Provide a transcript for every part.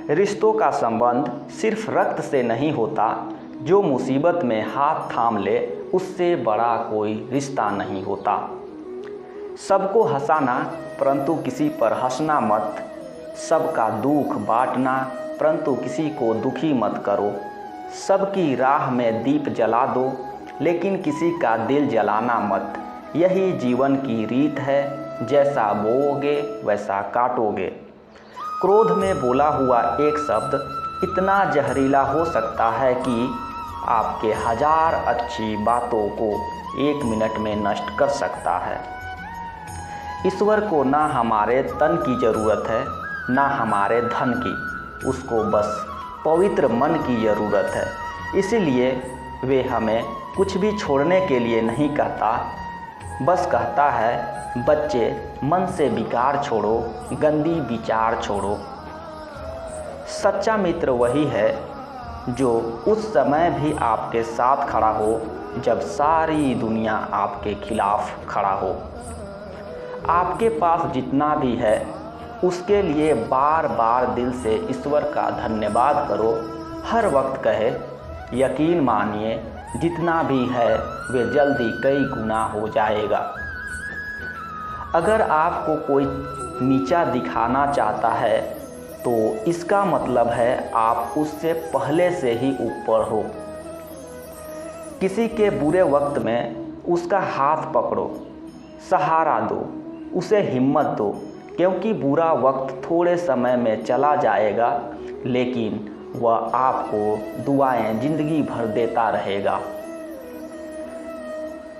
रिश्तों का संबंध सिर्फ रक्त से नहीं होता। जो मुसीबत में हाथ थाम ले उससे बड़ा कोई रिश्ता नहीं होता। सबको हंसाना परंतु किसी पर हंसना मत। सबका दुख बांटना परंतु किसी को दुखी मत करो। सबकी राह में दीप जला दो लेकिन किसी का दिल जलाना मत। यही जीवन की रीत है, जैसा बोओगे वैसा काटोगे। क्रोध में बोला हुआ एक शब्द इतना जहरीला हो सकता है कि आपके 1000 अच्छी बातों को 1 मिनट में नष्ट कर सकता है। ईश्वर को ना हमारे तन की ज़रूरत है ना हमारे धन की, उसको बस पवित्र मन की ज़रूरत है। इसीलिए वे हमें कुछ भी छोड़ने के लिए नहीं कहता, बस कहता है बच्चे मन से विकार छोड़ो, गंदी विचार छोड़ो। सच्चा मित्र वही है जो उस समय भी आपके साथ खड़ा हो जब सारी दुनिया आपके खिलाफ खड़ा हो। आपके पास जितना भी है उसके लिए बार बार दिल से ईश्वर का धन्यवाद करो। हर वक्त कहे यकीन मानिए जितना भी है वे जल्दी कई गुना हो जाएगा। अगर आपको कोई नीचा दिखाना चाहता है तो इसका मतलब है आप उससे पहले से ही ऊपर हो। किसी के बुरे वक्त में उसका हाथ पकड़ो, सहारा दो, उसे हिम्मत दो, क्योंकि बुरा वक्त थोड़े समय में चला जाएगा लेकिन वह आपको दुआएं जिंदगी भर देता रहेगा।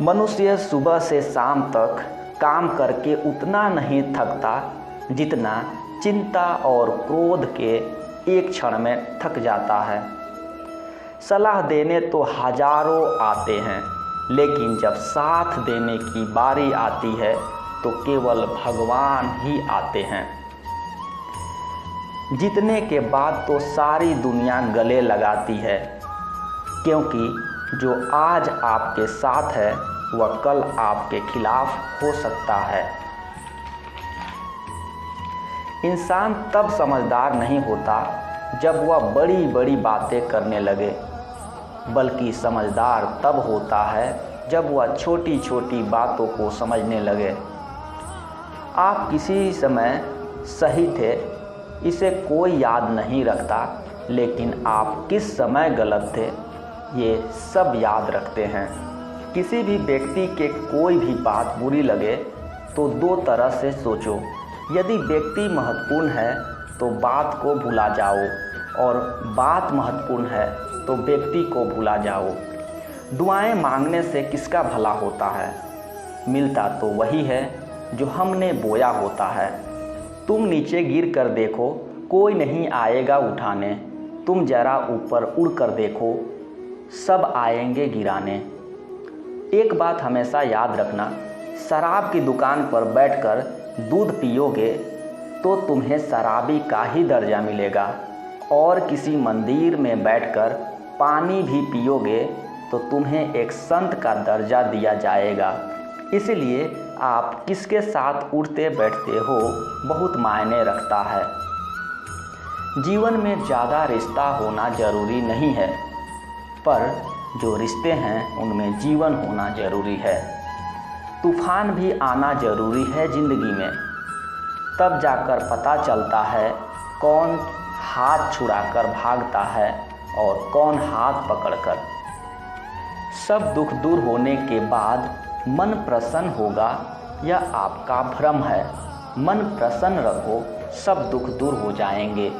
मनुष्य सुबह से शाम तक काम करके उतना नहीं थकता जितना चिंता और क्रोध के एक क्षण में थक जाता है। सलाह देने तो हजारों आते हैं लेकिन जब साथ देने की बारी आती है तो केवल भगवान ही आते हैं। जीतने के बाद तो सारी दुनिया गले लगाती है, क्योंकि जो आज आपके साथ है वह कल आपके खिलाफ हो सकता है। इंसान तब समझदार नहीं होता जब वह बड़ी बड़ी बातें करने लगे, बल्कि समझदार तब होता है जब वह छोटी छोटी बातों को समझने लगे। आप किसी समय सही थे इसे कोई याद नहीं रखता, लेकिन आप किस समय गलत थे ये सब याद रखते हैं। किसी भी व्यक्ति के कोई भी बात बुरी लगे तो 2 तरह से सोचो। यदि व्यक्ति महत्वपूर्ण है तो बात को भुला जाओ और बात महत्वपूर्ण है तो व्यक्ति को भुला जाओ। दुआएं मांगने से किसका भला होता है? मिलता तो वही है जो हमने बोया होता है। तुम नीचे गिर कर देखो, कोई नहीं आएगा उठाने। तुम जरा ऊपर उड़ कर देखो, सब आएंगे गिराने। एक बात हमेशा याद रखना, शराब की दुकान पर बैठकर दूध पियोगे तो तुम्हें शराबी का ही दर्जा मिलेगा, और किसी मंदिर में बैठकर पानी भी पियोगे तो तुम्हें एक संत का दर्जा दिया जाएगा। इसलिए आप किसके साथ उठते बैठते हो बहुत मायने रखता है। जीवन में ज़्यादा रिश्ता होना ज़रूरी नहीं है, पर जो रिश्ते हैं उनमें जीवन होना ज़रूरी है। तूफान भी आना ज़रूरी है ज़िंदगी में, तब जाकर पता चलता है कौन हाथ छुड़ाकर भागता है और कौन हाथ पकड़कर। सब दुख दूर होने के बाद मन प्रसन्न होगा, यह आपका भ्रम है। मन प्रसन्न रखो, सब दुख दूर हो जाएंगे।